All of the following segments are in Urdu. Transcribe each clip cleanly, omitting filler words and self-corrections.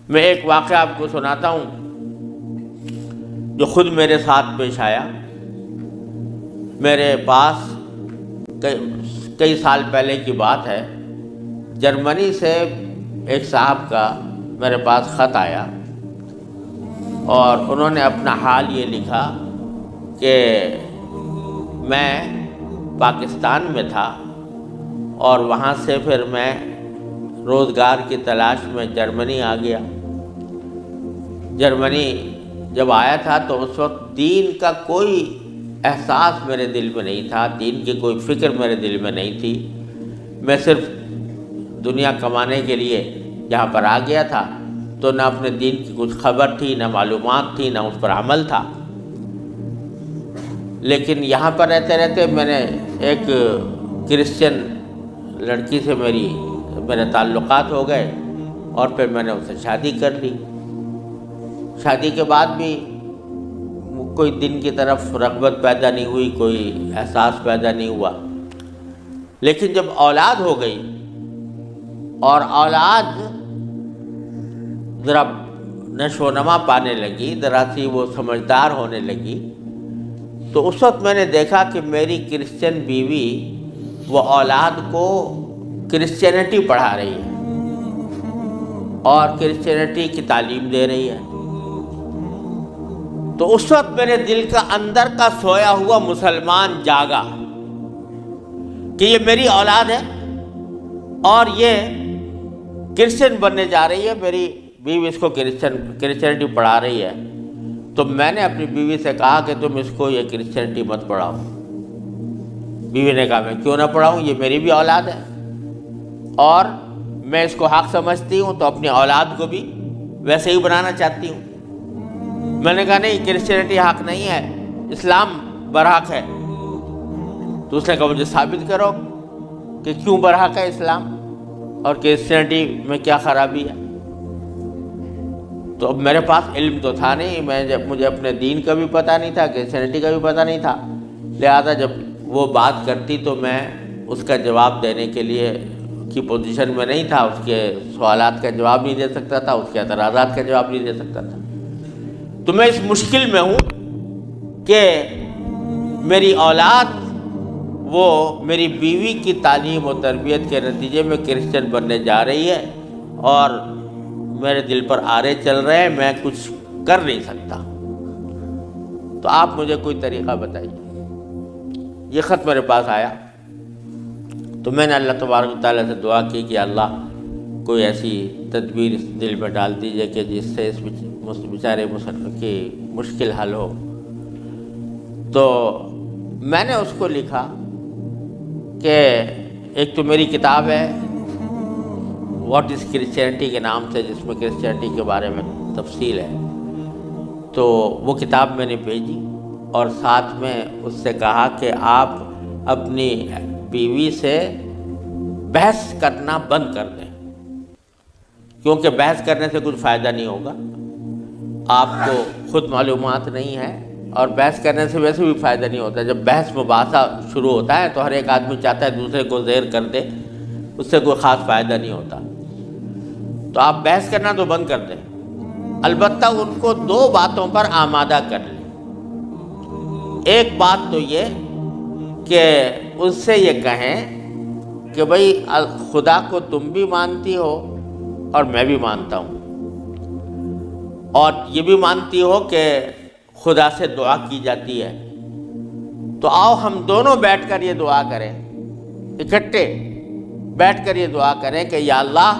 میں ایک واقعہ آپ کو سناتا ہوں جو خود میرے ساتھ پیش آیا۔ میرے پاس کئی سال پہلے کی بات ہے، جرمنی سے ایک صاحب کا میرے پاس خط آیا اور انہوں نے اپنا حال یہ لکھا کہ میں پاکستان میں تھا اور وہاں سے پھر میں روزگار کی تلاش میں جرمنی آ گیا۔ جرمنی جب آیا تھا تو اس وقت دین کا کوئی احساس میرے دل میں نہیں تھا، دین کی کوئی فکر میرے دل میں نہیں تھی۔ میں صرف دنیا کمانے کے لیے یہاں پر آ گیا تھا، تو نہ اپنے دین کی کچھ خبر تھی، نہ معلومات تھی، نہ اس پر عمل تھا۔ لیکن یہاں پر رہتے رہتے میں نے ایک کرسچن لڑکی سے میرے تعلقات ہو گئے اور پھر میں نے اس سے شادی کر لی۔ شادی کے بعد بھی کوئی دین کی طرف رغبت پیدا نہیں ہوئی، کوئی احساس پیدا نہیں ہوا۔ لیکن جب اولاد ہو گئی اور اولاد ذرا نشو و نما پانے لگی، ذرا سی وہ سمجھدار ہونے لگی، تو اس وقت میں نے دیکھا کہ میری کرسچن بیوی وہ اولاد کو کرسچینٹی پڑھا رہی ہے اور کرسچینٹی کی تعلیم دے رہی ہے۔ تو اس وقت میرے دل کا اندر کا سویا ہوا مسلمان جاگا کہ یہ میری اولاد ہے اور یہ کرسچن بننے جا رہی ہے، میری بیوی اس کو کرسچینٹی پڑھا رہی ہے۔ تو میں نے اپنی بیوی سے کہا کہ تم اس کو یہ کرسچینٹی مت پڑھاؤ۔ بیوی نے کہا میں کیوں نہ پڑھاؤں، یہ میری بھی اولاد ہے اور میں اس کو حق سمجھتی ہوں، تو اپنی اولاد کو بھی ویسے ہی بنانا چاہتی ہوں۔ میں نے کہا نہیں، کرسچینٹی حق نہیں ہے، اسلام برحق ہے۔ تو اس نے کہا مجھے ثابت کرو کہ کیوں برحق ہے اسلام اور کرسچینٹی میں کیا خرابی ہے۔ تو اب میرے پاس علم تو تھا نہیں، مجھے اپنے دین کا بھی پتہ نہیں تھا، کرسچینٹی کا بھی پتہ نہیں تھا، لہذا جب وہ بات کرتی تو میں اس کا جواب دینے کے لیے کی پوزیشن میں نہیں تھا، اس کے سوالات کا جواب نہیں دے سکتا تھا، اس کے اعتراضات کا جواب نہیں دے سکتا تھا۔ تو میں اس مشکل میں ہوں کہ میری اولاد وہ میری بیوی کی تعلیم و تربیت کے نتیجے میں کرسچن بننے جا رہی ہے اور میرے دل پر آرے چل رہے ہیں، میں کچھ کر نہیں سکتا۔ تو آپ مجھے کوئی طریقہ بتائیے۔ یہ خط میرے پاس آیا تو میں نے اللہ تبارک و تعالیٰ سے دعا کی کہ اللہ کوئی ایسی تدبیر اس دل میں ڈال دیجیے کہ جس سے اس بیچارے مسلمان کی مشکل حل ہو۔ تو میں نے اس کو لکھا کہ ایک تو میری کتاب ہے واٹ از کرسچینٹی کے نام سے، جس میں کرسچینٹی کے بارے میں تفصیل ہے، تو وہ کتاب میں نے بھیجی اور ساتھ میں اس سے کہا کہ آپ اپنی بیوی سے بحث کرنا بند کر دیں، کیونکہ بحث کرنے سے کچھ فائدہ نہیں ہوگا، آپ کو خود معلومات نہیں ہے اور بحث کرنے سے ویسے بھی فائدہ نہیں ہوتا۔ جب بحث مباحثہ شروع ہوتا ہے تو ہر ایک آدمی چاہتا ہے دوسرے کو زیر کر دے، اس سے کوئی خاص فائدہ نہیں ہوتا۔ تو آپ بحث کرنا تو بند کر دیں، البتہ ان کو دو باتوں پر آمادہ کر لیں۔ ایک بات تو یہ کہ اس سے یہ کہیں کہ بھئی خدا کو تم بھی مانتی ہو اور میں بھی مانتا ہوں، اور یہ بھی مانتی ہو کہ خدا سے دعا کی جاتی ہے، تو آؤ ہم دونوں بیٹھ کر یہ دعا کریں، اکٹھے بیٹھ کر یہ دعا کریں کہ یا اللہ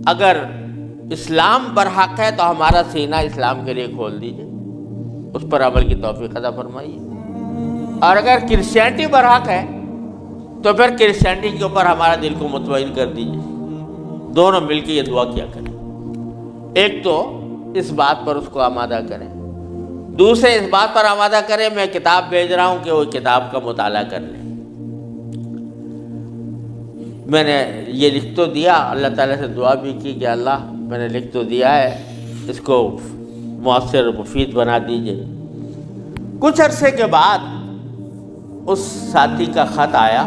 اگر اسلام برحق ہے تو ہمارا سینہ اسلام کے لیے کھول دیجئے، اس پر عمل کی توفیق عطا فرمائیے، اور اگر کرسچینٹی برحق ہے تو پھر کرسچینٹی کے اوپر ہمارا دل کو مطمئن کر دیجئے۔ دونوں مل کے یہ دعا کیا کریں۔ ایک تو اس بات پر اس کو آمادہ کریں، دوسرے اس بات پر آمادہ کریں میں کتاب بھیج رہا ہوں کہ وہ کتاب کا مطالعہ کر لیں۔ میں نے یہ لکھ تو دیا، اللہ تعالیٰ سے دعا بھی کی کہ اللہ میں نے لکھ تو دیا ہے، اس کو مؤثر و مفید بنا دیجئے۔ کچھ عرصے کے بعد اس ساتھی کا خط آیا،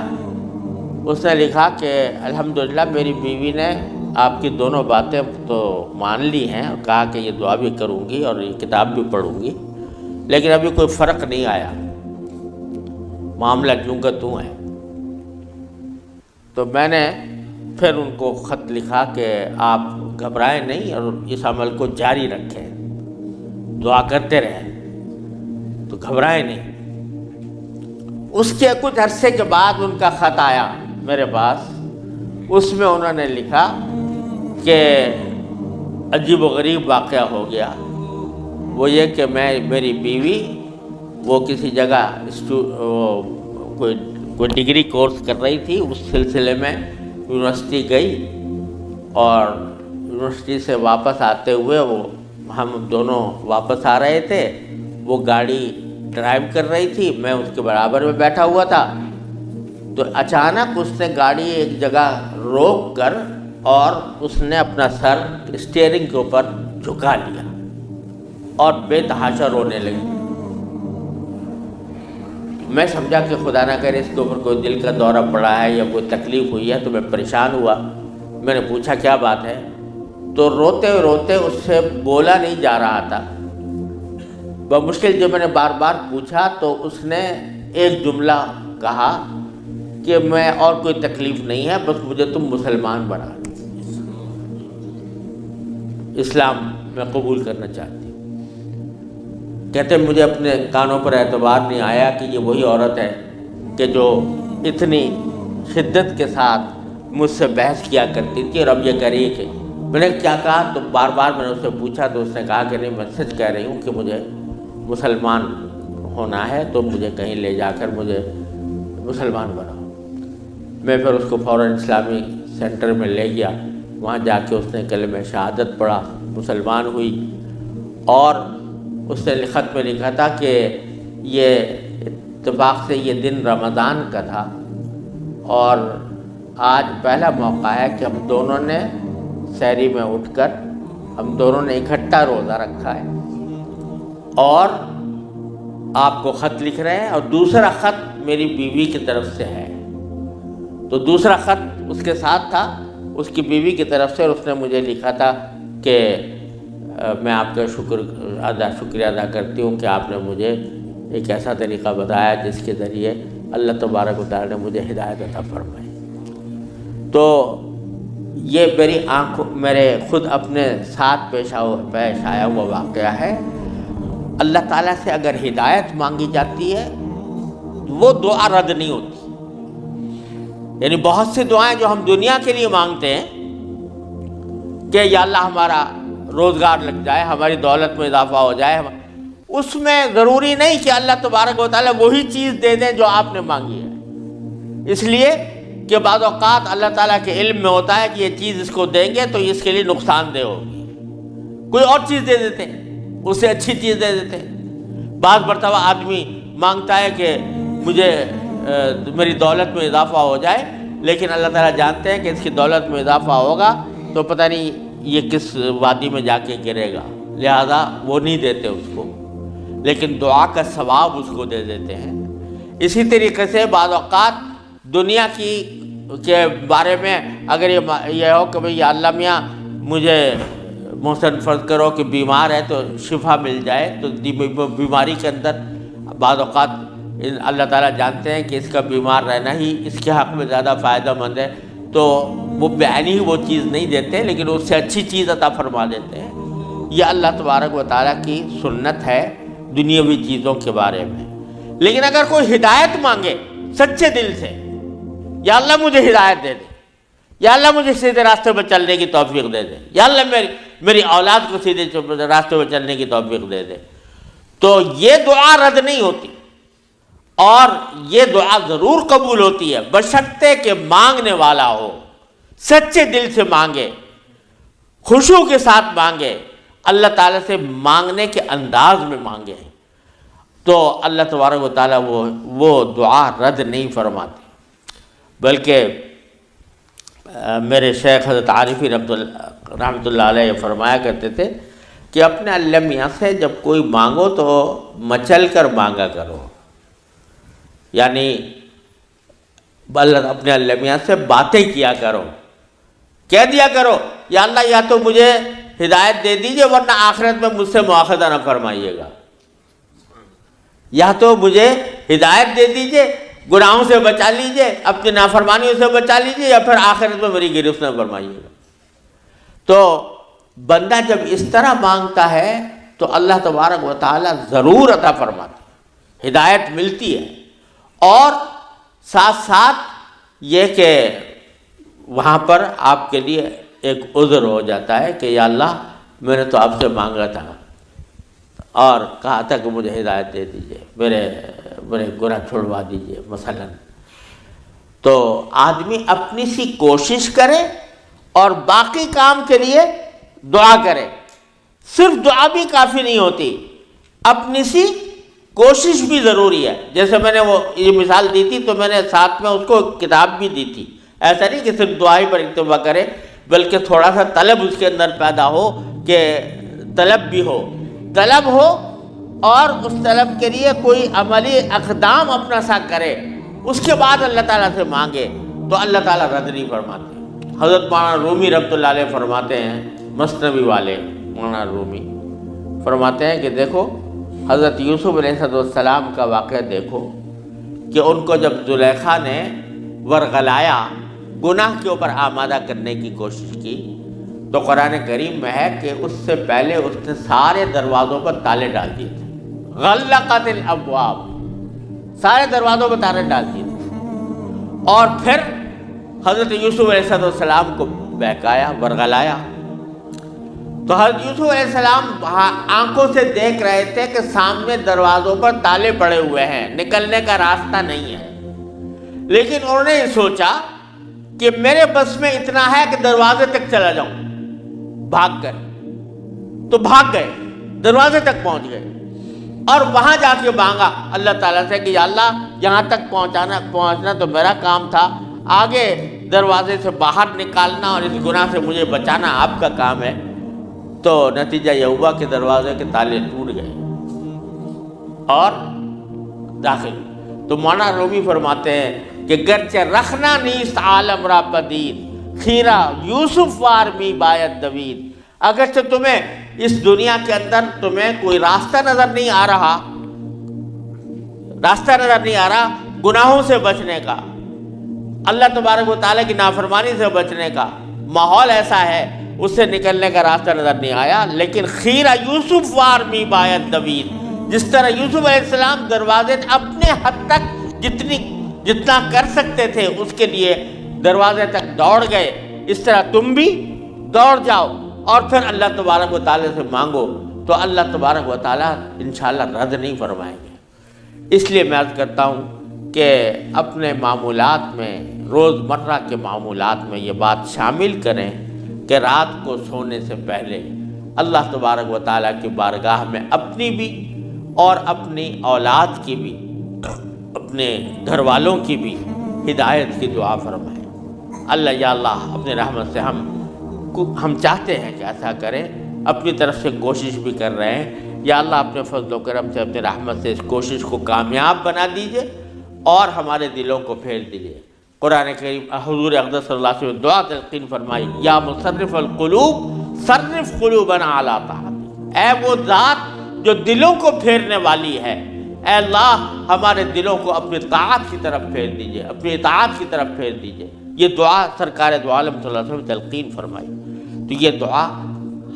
اس نے لکھا کہ الحمدللہ میری بیوی نے آپ کی دونوں باتیں تو مان لی ہیں اور کہا کہ یہ دعا بھی کروں گی اور یہ کتاب بھی پڑھوں گی، لیکن ابھی کوئی فرق نہیں آیا، معاملہ کیوں کا توں ہے۔ تو میں نے پھر ان کو خط لکھا کہ آپ گھبرائیں نہیں اور اس عمل کو جاری رکھیں، دعا کرتے رہیں، تو گھبرائیں نہیں۔ اس کے کچھ عرصے کے بعد ان کا خط آیا میرے پاس، اس میں انہوں نے لکھا کہ عجیب و غریب واقعہ ہو گیا، وہ یہ کہ میری بیوی وہ کسی جگہ کوئی ڈگری کورس کر رہی تھی، اس سلسلے میں یونیورسٹی گئی اور یونیورسٹی سے واپس آتے ہوئے ہم دونوں واپس آ رہے تھے، وہ گاڑی ڈرائیو کر رہی تھی، میں اس کے برابر میں بیٹھا ہوا تھا، تو اچانک اس نے گاڑی ایک جگہ روک کر اور اس نے اپنا سر اسٹیئرنگ کے اوپر جھکا لیا اور بے تحاشا رونے لگی۔ میں سمجھا کہ خدا نہ کرے اس کے اوپر کوئی دل کا دورہ پڑا ہے یا کوئی تکلیف ہوئی ہے، تو میں پریشان ہوا۔ میں نے پوچھا کیا بات ہے، تو روتے روتے اس سے بولا نہیں جا رہا تھا۔ بمشکل جب میں نے بار بار پوچھا تو اس نے ایک جملہ کہا کہ میں اور کوئی تکلیف نہیں ہے، بس مجھے تم مسلمان بنا، اسلام میں قبول کرنا چاہتی ہوں۔ کہتے مجھے اپنے کانوں پر اعتبار نہیں آیا کہ یہ وہی عورت ہے کہ جو اتنی شدت کے ساتھ مجھ سے بحث کیا کرتی تھی، اور اب یہ کہہ رہی ہے کہ میں نے کیا کہا، تو بار بار میں نے اس سے پوچھا تو اس نے کہا کہ نہیں، میں سچ کہہ رہی ہوں کہ مجھے مسلمان ہونا ہے، تو مجھے کہیں لے جا کر مجھے مسلمان بناؤ۔ میں پھر اس کو فوراً اسلامی سینٹر میں لے گیا، وہاں جا کے اس نے کلمہ شہادت پڑھا، مسلمان ہوئی، اور اس نے خط میں لکھا تھا کہ یہ اتفاق سے یہ دن رمضان کا تھا اور آج پہلا موقع ہے کہ ہم دونوں نے سحری میں اٹھ کر ہم دونوں نے اکٹھا روزہ رکھا ہے، اور آپ کو خط لکھ رہے ہیں، اور دوسرا خط میری بیوی کی طرف سے ہے۔ تو دوسرا خط اس کے ساتھ تھا اس کی بیوی کی طرف سے، اور اس نے مجھے لکھا تھا کہ میں آپ کا شکریہ ادا کرتی ہوں کہ آپ نے مجھے ایک ایسا طریقہ بتایا جس کے ذریعے اللہ تبارک و تعالیٰ نے مجھے ہدایت عطا فرمائی۔ تو یہ میرے خود اپنے ساتھ پیش آیا ہوا واقعہ ہے۔ اللہ تعالیٰ سے اگر ہدایت مانگی جاتی ہے وہ دعا رد نہیں ہوتی۔ یعنی بہت سی دعائیں جو ہم دنیا کے لیے مانگتے ہیں کہ یا اللہ ہمارا روزگار لگ جائے، ہماری دولت میں اضافہ ہو جائے، اس میں ضروری نہیں کہ اللہ تبارک و تعالیٰ وہی چیز دے دیں جو آپ نے مانگی ہے، اس لیے کہ بعض اوقات اللہ تعالیٰ کے علم میں ہوتا ہے کہ یہ چیز اس کو دیں گے تو اس کے لیے نقصان دہ ہوگی، کوئی اور چیز دے دیتے ہیں، اس سے اچھی چیز دے دیتے ہیں۔ بعض مرتبہ آدمی مانگتا ہے کہ مجھے میری دولت میں اضافہ ہو جائے، لیکن اللہ تعالیٰ جانتے ہیں کہ اس کی دولت میں اضافہ ہوگا تو پتہ نہیں یہ کس وادی میں جا کے گرے گا، لہذا وہ نہیں دیتے اس کو، لیکن دعا کا ثواب اس کو دے دیتے ہیں۔ اسی طریقے سے بعض اوقات دنیا کے بارے میں اگر یہ ہو کہ بھئی یا اللہ میاں مجھے محسن فرض کرو کہ بیمار ہے تو شفا مل جائے، تو بیماری کے اندر بعض اوقات اللہ تعالیٰ جانتے ہیں کہ اس کا بیمار رہنا ہی اس کے حق میں زیادہ فائدہ مند ہے، تو وہ بعینی ہی وہ چیز نہیں دیتے، لیکن اس سے اچھی چیز عطا فرما دیتے ہیں۔ یہ اللہ تبارک و تعالیٰ کی سنت ہے دنیاوی چیزوں کے بارے میں۔ لیکن اگر کوئی ہدایت مانگے سچے دل سے، یا اللہ مجھے ہدایت دے دے، یا اللہ مجھے سیدھے راستے پر چلنے کی توفیق دے دے، یا اللہ میری اولاد کو سیدھے راستے پر چلنے کی توفیق دے دے، تو یہ دعا رد نہیں ہوتی، اور یہ دعا ضرور قبول ہوتی ہے بشرطے کہ مانگنے والا ہو، سچے دل سے مانگے، خشوع کے ساتھ مانگے، اللہ تعالیٰ سے مانگنے کے انداز میں مانگے، تو اللہ تبارک و تعالیٰ وہ دعا رد نہیں فرماتے۔ بلکہ میرے شیخ حضرت عارفی رحمۃ اللہ علیہ فرمایا کرتے تھے کہ اپنے اللہ میاں سے جب کوئی مانگو تو مچل کر مانگا کرو، یعنی اپنے اللہ میاں سے باتیں کیا کرو کہہ دیا کرو یا اللہ یا تو مجھے ہدایت دے دیجئے ورنہ آخرت میں مجھ سے مواخذہ نہ فرمائیے گا، یا تو مجھے ہدایت دے دیجئے، گناہوں سے بچا لیجئے، اپنی نافرمانیوں سے بچا لیجئے، یا پھر آخرت میں میری گرفت نہ فرمائیے گا۔ تو بندہ جب اس طرح مانگتا ہے تو اللہ تبارک و تعالیٰ ضرور عطا فرماتا ہے، ہدایت ملتی ہے، اور ساتھ ساتھ یہ کہ وہاں پر آپ کے لیے ایک عذر ہو جاتا ہے کہ یا اللہ میں نے تو آپ سے مانگا تھا اور کہا تھا کہ مجھے ہدایت دے دیجئے، میرے گناہ چھڑوا دیجئے مثلا۔ تو آدمی اپنی سی کوشش کرے اور باقی کام کے لیے دعا کرے، صرف دعا بھی کافی نہیں ہوتی، اپنی سی کوشش بھی ضروری ہے۔ جیسے میں نے وہ یہ مثال دی تھی تو میں نے ساتھ میں اس کو کتاب بھی دی تھی، ایسا نہیں کہ صرف دعا ہی پر اکتفا کرے بلکہ تھوڑا سا طلب اس کے اندر پیدا ہو، کہ طلب بھی ہو اور اس طلب کے لیے کوئی عملی اقدام اپنا سا کرے، اس کے بعد اللہ تعالیٰ سے مانگے تو اللہ تعالیٰ رد نہیں فرماتے۔ حضرت مولانا رومی رحمۃ اللہ علیہ فرماتے ہیں، مثنوی والے مولانا رومی فرماتے ہیں کہ دیکھو حضرت یوسف علیہ السلام کا واقعہ دیکھو کہ ان کو جب زلیخا نے ورغلایا، گناہ کے اوپر آمادہ کرنے کی کوشش کی، تو قرآن کریم میں ہے کہ اس سے پہلے اس نے سارے دروازوں پر تالے ڈال دیے تھے، غلقت الابواب، سارے دروازوں پر تالے ڈال دیے تھے، اور پھر حضرت یوسف علیہ السلام کو بہکایا، ورغلایا۔ تو حضرت یوسف علیہ السلام آنکھوں سے دیکھ رہے تھے کہ سامنے دروازوں پر تالے پڑے ہوئے ہیں، نکلنے کا راستہ نہیں ہے، لیکن انہوں نے سوچا کہ میرے بس میں اتنا ہے کہ دروازے تک چلا جاؤں، بھاگ گئے، تو بھاگ گئے، دروازے تک پہنچ گئے، اور وہاں جا کے مانگا اللہ تعالیٰ سے کہ یا اللہ یہاں تک پہنچنا تو میرا کام تھا، آگے دروازے سے باہر نکالنا اور اس گناہ سے مجھے بچانا آپ کا کام ہے۔ تو نتیجہ یہ ہوا کہ دروازے کے تالے ٹوٹ گئے اور داخل۔ تو مولانا رومی فرماتے ہیں کہ گرچہ رکھنا نیست عالم را پدید، خیرہ یوسف وار می باید دوید، اگرچہ تمہیں اس دنیا کے اندر تمہیں کوئی راستہ نظر نہیں آ رہا، گناہوں سے بچنے کا، اللہ تبارک و تعالیٰ کی نافرمانی سے بچنے کا ماحول ایسا ہے، اس سے نکلنے کا راستہ نظر نہیں آیا، لیکن خیرہ یوسف وار می باید دوید، جس طرح یوسف علیہ السلام دروازے اپنے حد تک جتنا کر سکتے تھے اس کے لیے دروازے تک دوڑ گئے، اس طرح تم بھی دوڑ جاؤ اور پھر اللہ تبارک و تعالیٰ سے مانگو، تو اللہ تبارک و تعالیٰ انشاءاللہ رد نہیں فرمائیں گے۔ اس لیے میں عرض کرتا ہوں کہ اپنے معمولات میں، روزمرہ کے معمولات میں یہ بات شامل کریں کہ رات کو سونے سے پہلے اللہ تبارک و تعالیٰ کی بارگاہ میں اپنی بھی اور اپنی اولاد کی بھی، اپنے گھر والوں کی بھی ہدایت کی دعا فرمائیں۔ اللہ یا اللہ اپنے رحمت سے ہم چاہتے ہیں کہ ایسا کریں، اپنی طرف سے کوشش بھی کر رہے ہیں، یا اللہ اپنے فضل و کرم سے اپنے رحمت سے اس کوشش کو کامیاب بنا دیجئے اور ہمارے دلوں کو پھیر دیجئے۔ قرآن کریم حضور اقدس صلی اللہ علیہ وسلم دعا تلقین فرمائی، یا مصرف القلوب صرف قلوبنا علی طاعتک، اے وہ ذات جو دلوں کو پھیرنے والی ہے، اے اللہ ہمارے دلوں کو اپنی طاعت کی طرف پھیر دیجئے، اپنی اطاعت کی طرف پھیر دیجئے۔ یہ دعا سرکار دو عالم صلی اللہ علیہ وسلم تلقین فرمائی۔ تو یہ دعا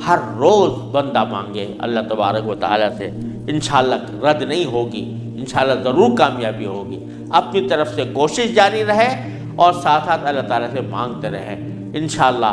ہر روز بندہ مانگے اللہ تبارک و تعالیٰ سے، انشاءاللہ رد نہیں ہوگی، انشاءاللہ ضرور کامیابی ہوگی۔ اپنی طرف سے کوشش جاری رہے اور ساتھ ساتھ اللہ تعالیٰ سے مانگتے رہیں، انشاءاللہ